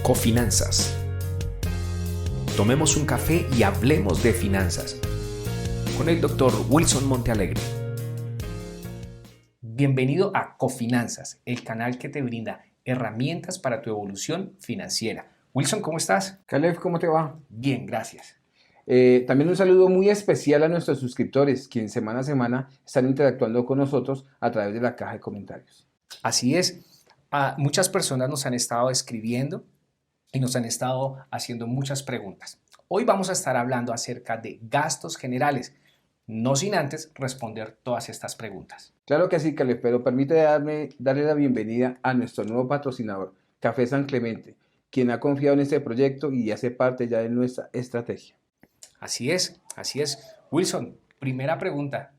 Cofinanzas. Tomemos un café y hablemos de finanzas con el Dr. Wilson Montealegre. Bienvenido a Cofinanzas, el canal que te brinda herramientas para tu evolución financiera. Wilson, ¿cómo estás? Caleb, ¿cómo te va? Bien, gracias. También un saludo muy especial a nuestros suscriptores, quienes semana a semana están interactuando con nosotros a través de la caja de comentarios. Así es. Muchas personas nos han estado escribiendo y nos han estado haciendo muchas preguntas. Hoy vamos a estar hablando acerca de gastos generales, no sin antes responder todas estas preguntas. Claro que sí, Caleb, pero permíteme darle la bienvenida a nuestro nuevo patrocinador, Café San Clemente, quien ha confiado en este proyecto y hace parte ya de nuestra estrategia. Así es, así es. Wilson, primera pregunta.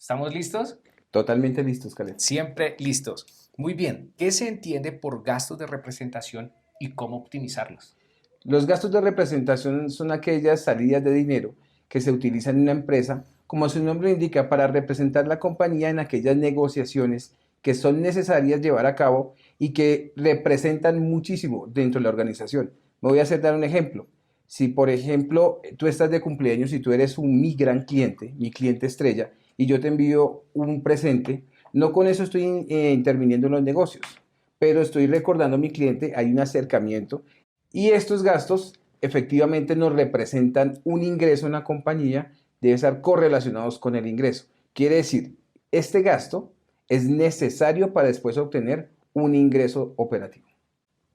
¿Estamos listos? Totalmente listos, Caleb. Siempre listos. Muy bien. ¿Qué se entiende por gastos de representación y cómo optimizarlos? Los gastos de representación son aquellas salidas de dinero que se utilizan en una empresa, como su nombre indica, para representar la compañía en aquellas negociaciones que son necesarias llevar a cabo y que representan muchísimo dentro de la organización. Me voy a dar un ejemplo. Si, por ejemplo, tú estás de cumpleaños y tú eres mi gran cliente, mi cliente estrella, y yo te envío un presente, no con eso estoy interviniendo en los negocios, pero estoy recordando a mi cliente, hay un acercamiento y estos gastos efectivamente nos representan un ingreso en la compañía, debe estar correlacionados con el ingreso. Quiere decir, este gasto es necesario para después obtener un ingreso operativo.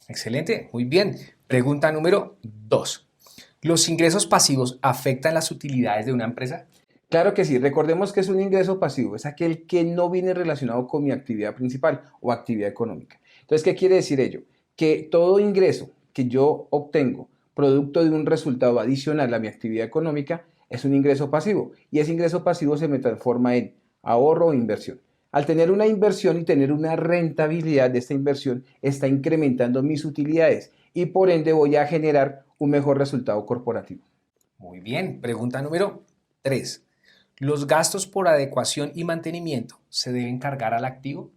Excelente, muy bien. Pregunta número 2. ¿Los ingresos pasivos afectan las utilidades de una empresa? Claro que sí, recordemos que es un ingreso pasivo, es aquel que no viene relacionado con mi actividad principal o actividad económica. Entonces, ¿qué quiere decir ello? Que todo ingreso que yo obtengo producto de un resultado adicional a mi actividad económica es un ingreso pasivo y ese ingreso pasivo se me transforma en ahorro o inversión. Al tener una inversión y tener una rentabilidad de esta inversión, está incrementando mis utilidades y por ende voy a generar un mejor resultado corporativo. Muy bien. Pregunta número 3. ¿Los gastos por adecuación y mantenimiento se deben cargar al activo?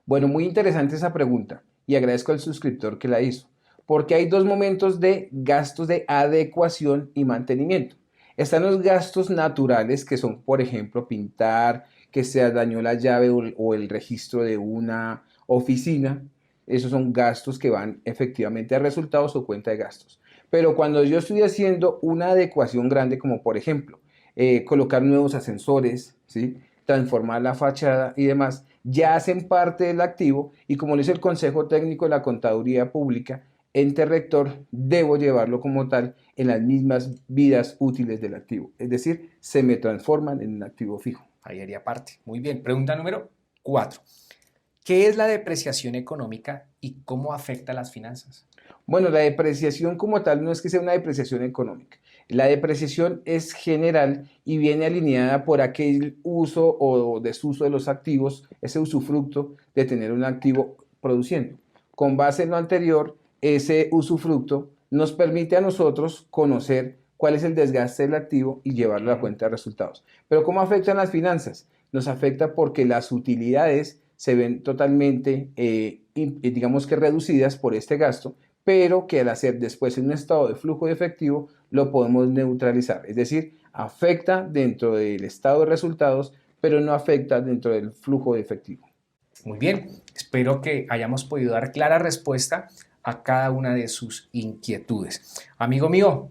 Bueno, muy interesante esa pregunta y agradezco al suscriptor que la hizo, porque hay dos momentos de gastos de adecuación y mantenimiento. Están los gastos naturales, que son, por ejemplo, pintar, que se dañó la llave o el registro de una oficina. Esos son gastos que van efectivamente a resultados o cuenta de gastos. Pero cuando yo estoy haciendo una adecuación grande, como por ejemplo, colocar nuevos ascensores, ¿sí? Transformar la fachada y demás, ya hacen parte del activo y como lo dice el Consejo Técnico de la Contaduría Pública, ente rector, debo llevarlo como tal en las mismas vidas útiles del activo. Es decir, se me transforman en un activo fijo. Ahí haría parte. Muy bien. Pregunta número 4. ¿Qué es la depreciación económica y cómo afecta a las finanzas? Bueno, la depreciación como tal no es que sea una depreciación económica. La depreciación es general y viene alineada por aquel uso o desuso de los activos, ese usufructo de tener un activo produciendo. Con base en lo anterior, ese usufructo nos permite a nosotros conocer cuál es el desgaste del activo y llevarlo a la cuenta de resultados. Pero ¿cómo afectan las finanzas? Nos afecta porque las utilidades se ven totalmente, digamos que reducidas por este gasto, pero que al hacer después un estado de flujo de efectivo lo podemos neutralizar. Es decir, afecta dentro del estado de resultados, pero no afecta dentro del flujo de efectivo. Muy bien, espero que hayamos podido dar clara respuesta a cada una de sus inquietudes. Amigo mío,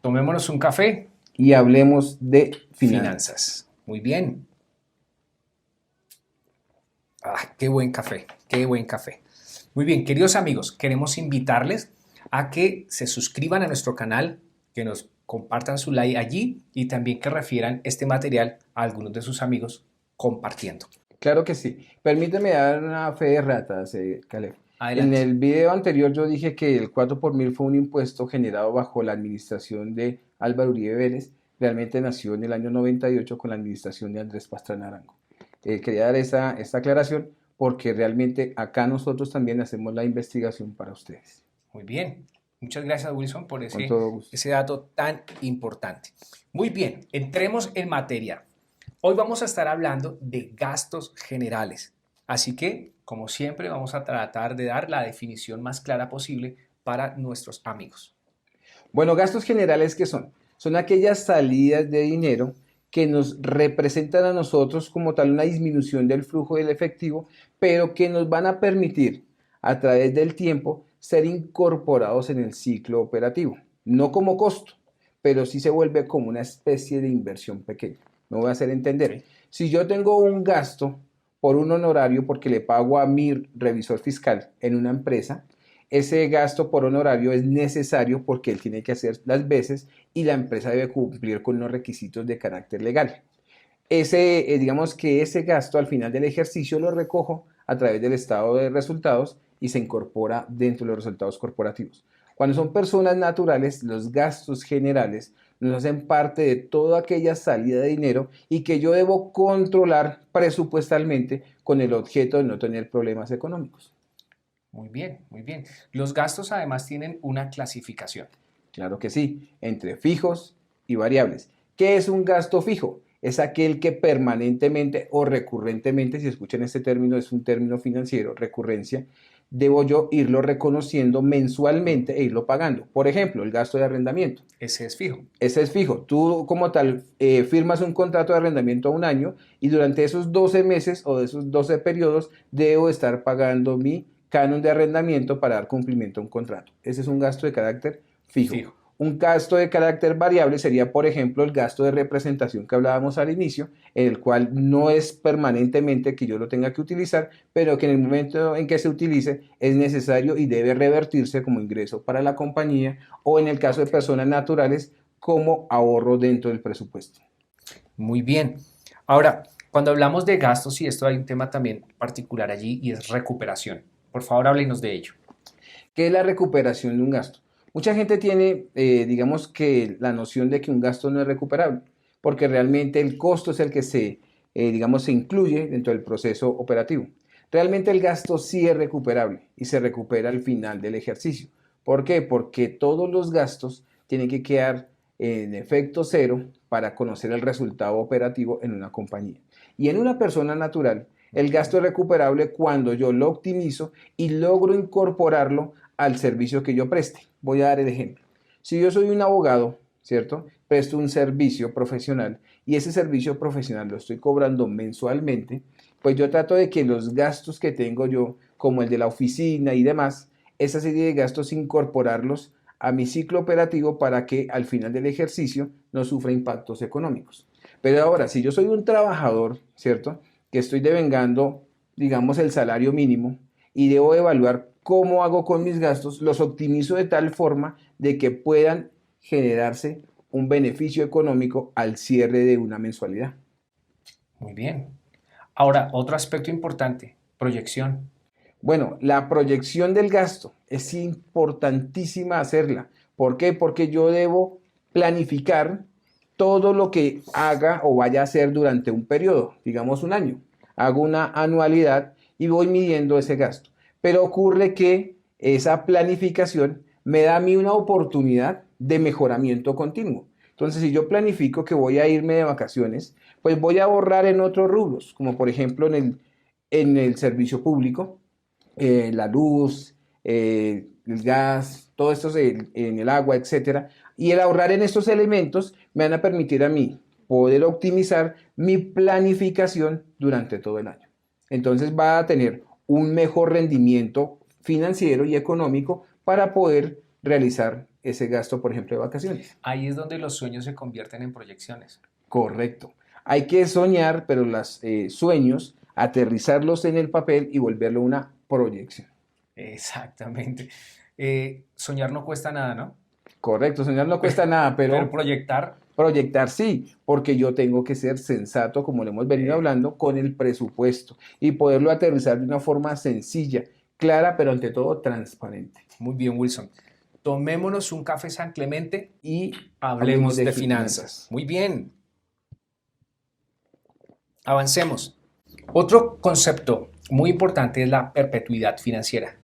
tomémonos un café. Y hablemos de Finanzas. Muy bien. Qué buen café, qué buen café. Muy bien, queridos amigos, queremos invitarles a que se suscriban a nuestro canal, que nos compartan su like allí y también que refieran este material a algunos de sus amigos compartiendo. Claro que sí. Permíteme dar una fe de ratas, Caleb. Adelante. En el video anterior yo dije que el 4 por mil fue un impuesto generado bajo la administración de Álvaro Uribe Vélez. Realmente nació en el año 98 con la administración de Andrés Pastrana Arango. Quería dar esta aclaración porque realmente acá nosotros también hacemos la investigación para ustedes. Muy bien. Muchas gracias, Wilson, por Con todo gusto. ese dato tan importante. Muy bien, entremos en materia. Hoy vamos a estar hablando de gastos generales. Así que, como siempre, vamos a tratar de dar la definición más clara posible para nuestros amigos. Bueno, gastos generales, ¿qué son? Son aquellas salidas de dinero que nos representan a nosotros como tal una disminución del flujo del efectivo, pero que nos van a permitir a través del tiempo ser incorporados en el ciclo operativo. No como costo, pero sí se vuelve como una especie de inversión pequeña. Me voy a hacer entender. Ok. Si yo tengo un gasto por un honorario porque le pago a mi revisor fiscal en una empresa, ese gasto por honorario es necesario porque él tiene que hacer las veces y la empresa debe cumplir con los requisitos de carácter legal. Digamos que ese gasto al final del ejercicio lo recojo a través del estado de resultados y se incorpora dentro de los resultados corporativos. Cuando son personas naturales, los gastos generales nos hacen parte de toda aquella salida de dinero y que yo debo controlar presupuestalmente con el objeto de no tener problemas económicos. Muy bien, muy bien. Los gastos además tienen una clasificación. Claro que sí, entre fijos y variables. ¿Qué es un gasto fijo? Es aquel que permanentemente o recurrentemente, si escuchan este término, es un término financiero, recurrencia, debo yo irlo reconociendo mensualmente e irlo pagando. Por ejemplo, el gasto de arrendamiento. Ese es fijo. Ese es fijo. Tú como tal firmas un contrato de arrendamiento a un año y durante esos 12 meses o de esos 12 periodos debo estar pagando mi canon de arrendamiento para dar cumplimiento a un contrato. Ese es un gasto de carácter fijo. Fijo. Un gasto de carácter variable sería, por ejemplo, el gasto de representación que hablábamos al inicio, en el cual no es permanentemente que yo lo tenga que utilizar, pero que en el momento en que se utilice es necesario y debe revertirse como ingreso para la compañía o en el caso de Ok. personas naturales como ahorro dentro del presupuesto. Muy bien. Ahora, cuando hablamos de gastos, y esto hay un tema también particular allí, y es recuperación. Por favor, háblenos de ello. ¿Qué es la recuperación de un gasto? Mucha gente tiene, digamos que la noción de que un gasto no es recuperable, porque realmente el costo es el que digamos, se incluye dentro del proceso operativo. Realmente el gasto sí es recuperable y se recupera al final del ejercicio. ¿Por qué? Porque todos los gastos tienen que quedar en efecto cero para conocer el resultado operativo en una compañía. Y en una persona natural, el Ok. gasto es recuperable cuando yo lo optimizo y logro incorporarlo al servicio que yo preste. Voy a dar el ejemplo. Si yo soy un abogado, ¿cierto? Presto un servicio profesional y ese servicio profesional lo estoy cobrando mensualmente, pues yo trato de que los gastos que tengo yo, como el de la oficina y demás, esa serie de gastos incorporarlos a mi ciclo operativo para que al final del ejercicio no sufra impactos económicos. Pero ahora, si yo soy un trabajador, ¿cierto? Que estoy devengando, digamos, el salario mínimo y debo evaluar cómo hago con mis gastos, los optimizo de tal forma de que puedan generarse un beneficio económico al cierre de una mensualidad. Muy bien. Ahora, otro aspecto importante, proyección. Bueno, la proyección del gasto es importantísima hacerla. ¿Por qué? Porque yo debo planificar todo lo que haga o vaya a hacer durante un periodo, digamos un año. Hago una anualidad y voy midiendo ese gasto. Pero ocurre que esa planificación me da a mí una oportunidad de mejoramiento continuo. Entonces, si yo planifico que voy a irme de vacaciones, pues voy a ahorrar en otros rubros, como por ejemplo en el servicio público, la luz, el gas, todo esto en el agua, etcétera. Y el ahorrar en estos elementos me van a permitir a mí poder optimizar mi planificación durante todo el año. Entonces va a tener un mejor rendimiento financiero y económico para poder realizar ese gasto, por ejemplo, de vacaciones. Ahí es donde los sueños se convierten en proyecciones. Correcto. Hay que soñar, pero los sueños, aterrizarlos en el papel y volverlo una proyección. Exactamente. Soñar no cuesta nada, ¿no? Correcto, soñar no cuesta nada, Pero pero proyectar, proyectar sí, porque yo tengo que ser sensato, como le hemos venido eh, hablando, con el presupuesto y poderlo aterrizar de una forma sencilla, clara, pero ante todo transparente. muy bien, Wilson. Tomémonos un café San Clemente Y y hablemos hablemos de de finanzas. finanzas. Muy bien, avancemos. Otro concepto muy importante es la perpetuidad financiera.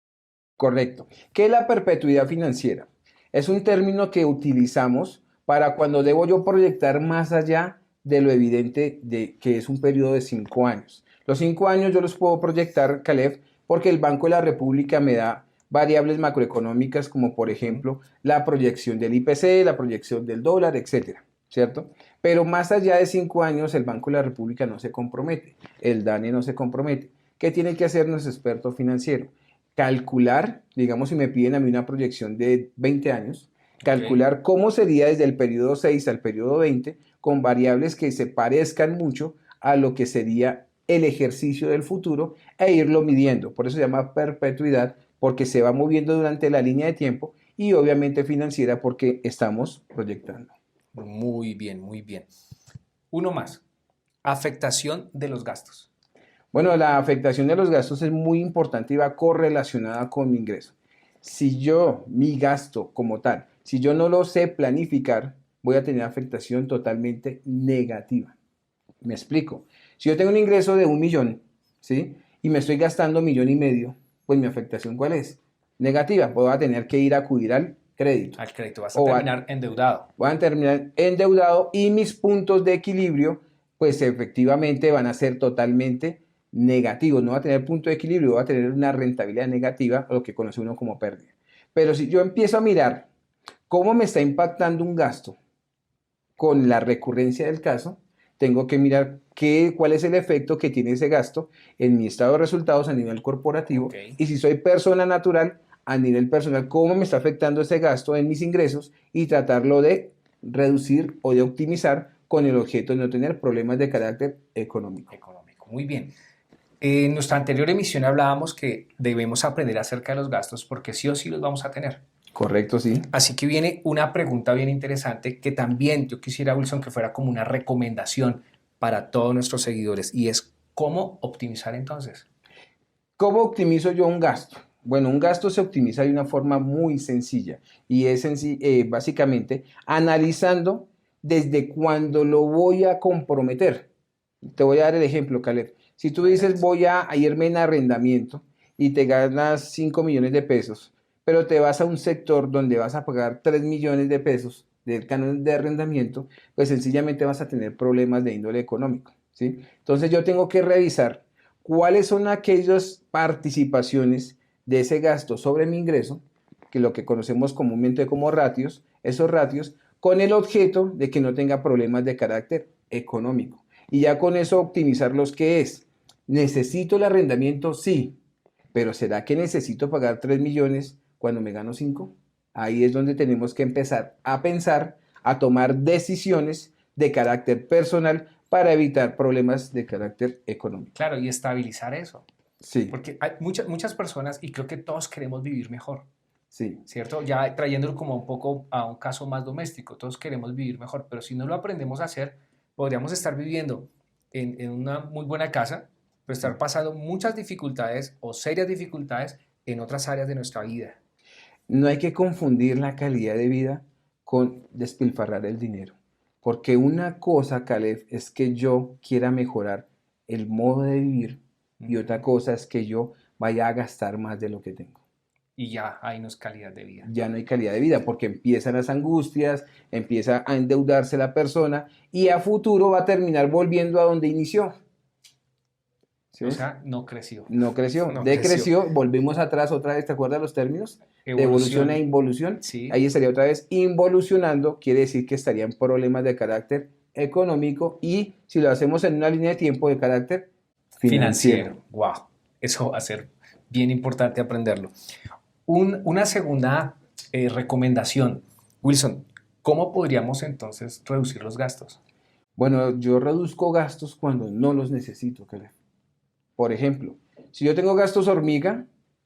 Correcto. ¿Qué es la perpetuidad financiera? Es un término que utilizamos para cuando debo yo proyectar más allá de lo evidente de que es un periodo de 5 años. Los 5 años yo los puedo proyectar, Caleb, porque el Banco de la República me da variables macroeconómicas como por ejemplo la proyección del IPC, la proyección del dólar, etcétera, ¿cierto? Pero más allá de 5 años el Banco de la República no se compromete, el DANE no se compromete. ¿Qué tiene que hacer nuestro experto financiero? Calcular, digamos si me piden a mí una proyección de 20 años, calcular cómo sería desde el periodo 6 al periodo 20 con variables que se parezcan mucho a lo que sería el ejercicio del futuro e irlo midiendo. Por eso se llama perpetuidad, porque se va moviendo durante la línea de tiempo y obviamente financiera porque estamos proyectando. Muy bien, muy bien. Uno más. Afectación de los gastos. Bueno, la afectación de los gastos es muy importante y va correlacionada con mi ingreso. Si yo, mi gasto como tal, si yo no lo sé planificar, voy a tener afectación totalmente negativa. Me explico. Si yo tengo un ingreso de 1.000.000, ¿sí? Y me estoy gastando 1.500.000, pues mi afectación ¿cuál es? Negativa. Voy a tener que ir a acudir al crédito. Al crédito, vas a terminar endeudado. Voy a terminar endeudado y mis puntos de equilibrio, pues efectivamente van a ser totalmente negativos. No va a tener punto de equilibrio, va a tener una rentabilidad negativa, lo que conoce uno como pérdida. Pero si yo empiezo a mirar cómo me está impactando un gasto con la recurrencia del caso, tengo que mirar cuál es el efecto que tiene ese gasto en mi estado de resultados a nivel corporativo y si soy persona natural, a nivel personal, cómo me está afectando ese gasto en mis ingresos y tratarlo de reducir o de optimizar con el objeto de no tener problemas de carácter económico. Muy bien. En nuestra anterior emisión hablábamos que debemos aprender acerca de los gastos porque sí o sí los vamos a tener. Correcto, sí. Así que viene una pregunta bien interesante que también yo quisiera, Wilson, que fuera como una recomendación para todos nuestros seguidores y es ¿cómo optimizar entonces? ¿Cómo optimizo yo un gasto? Bueno, un gasto se optimiza de una forma muy sencilla y es básicamente analizando desde cuándo lo voy a comprometer. Te voy a dar el ejemplo, Caleb. Si tú dices voy a irme en arrendamiento y te ganas 5 millones de pesos, pero te vas a un sector donde vas a pagar 3 millones de pesos del canon de arrendamiento, pues sencillamente vas a tener problemas de índole económico, ¿sí? Entonces yo tengo que revisar cuáles son aquellas participaciones de ese gasto sobre mi ingreso, que lo que conocemos comúnmente como ratios, esos ratios, con el objeto de que no tenga problemas de carácter económico. Y ya con eso optimizar los que es. ¿Necesito el arrendamiento? Sí, pero ¿será que necesito pagar 3 millones cuando me gano 5? Ahí es donde tenemos que empezar a pensar, a tomar decisiones de carácter personal para evitar problemas de carácter económico. Claro, y estabilizar eso. Sí. Porque hay muchas personas y creo que todos queremos vivir mejor. Sí. ¿Cierto? Ya trayéndolo como un poco a un caso más doméstico, todos queremos vivir mejor, pero si no lo aprendemos a hacer, podríamos estar viviendo en una muy buena casa, pero estar pasando muchas dificultades o serias dificultades en otras áreas de nuestra vida. No hay que confundir la calidad de vida con despilfarrar el dinero. Porque una cosa, Caleb, es que yo quiera mejorar el modo de vivir y otra cosa es que yo vaya a gastar más de lo que tengo. Y ya ahí no es calidad de vida. Ya no hay calidad de vida porque empiezan las angustias, empieza a endeudarse la persona y a futuro va a terminar volviendo a donde inició. ¿Sí? O sea, no creció. No creció. No decreció, volvemos atrás otra vez, ¿te acuerdas los términos? De evolución e involución. Sí. Ahí estaría otra vez involucionando, quiere decir que estarían problemas de carácter económico y si lo hacemos en una línea de tiempo de carácter financiero. Wow, eso va a ser bien importante aprenderlo. Una segunda recomendación, Wilson, ¿cómo podríamos entonces reducir los gastos? Bueno, yo reduzco gastos cuando no los necesito, Caleb. Por ejemplo, si yo tengo gastos hormiga,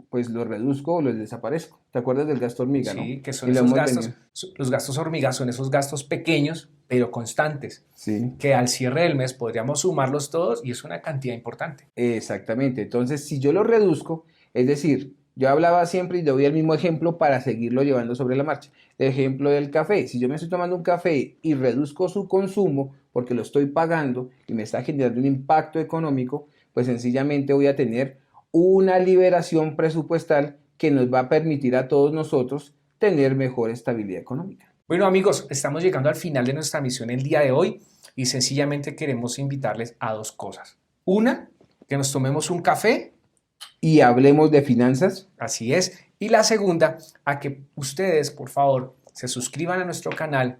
pues los reduzco o los desaparezco. ¿Te acuerdas del gasto hormiga, no? Sí, que son esos gastos. Los gastos hormiga son esos gastos pequeños, pero constantes. Sí. Que al cierre del mes podríamos sumarlos todos y es una cantidad importante. Exactamente. Entonces, si yo los reduzco, es decir, yo hablaba siempre y doy el mismo ejemplo para seguirlo llevando sobre la marcha. El ejemplo del café. Si yo me estoy tomando un café y reduzco su consumo porque lo estoy pagando y me está generando un impacto económico, pues sencillamente voy a tener una liberación presupuestal que nos va a permitir a todos nosotros tener mejor estabilidad económica. Bueno amigos, estamos llegando al final de nuestra misión el día de hoy y sencillamente queremos invitarles a dos cosas. Una, que nos tomemos un café. Y hablemos de finanzas. Así es. Y la segunda, a que ustedes, por favor, se suscriban a nuestro canal,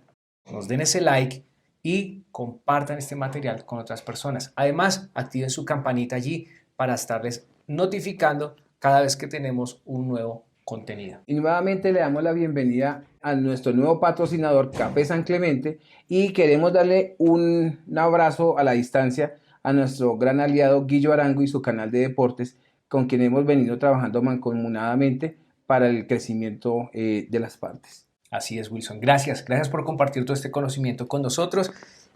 nos den ese like y compartan este material con otras personas. Además, activen su campanita allí para estarles notificando cada vez que tenemos un nuevo contenido. Y nuevamente le damos la bienvenida a nuestro nuevo patrocinador, Café San Clemente, y queremos darle un abrazo a la distancia a nuestro gran aliado Guillo Arango y su canal de deportes, con quien hemos venido trabajando mancomunadamente para el crecimiento de las partes. Así es, Wilson. Gracias por compartir todo este conocimiento con nosotros.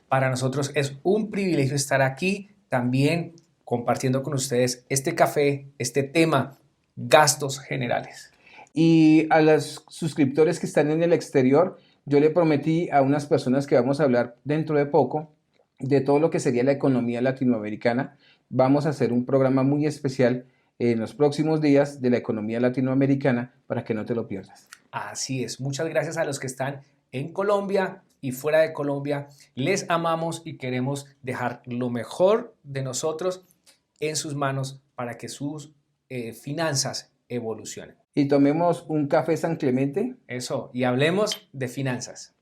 Para nosotros es un privilegio estar aquí también compartiendo con ustedes este café, este tema, gastos generales. Y a los suscriptores que están en el exterior, yo le prometí a unas personas que vamos a hablar dentro de poco de todo lo que sería la economía latinoamericana. Vamos a hacer un programa muy especial en los próximos días de la economía latinoamericana para que no te lo pierdas. Así es. Muchas gracias a los que están en Colombia y fuera de Colombia. Les amamos y queremos dejar lo mejor de nosotros en sus manos para que sus finanzas evolucionen. Y tomemos un café San Clemente. Eso, y hablemos de finanzas.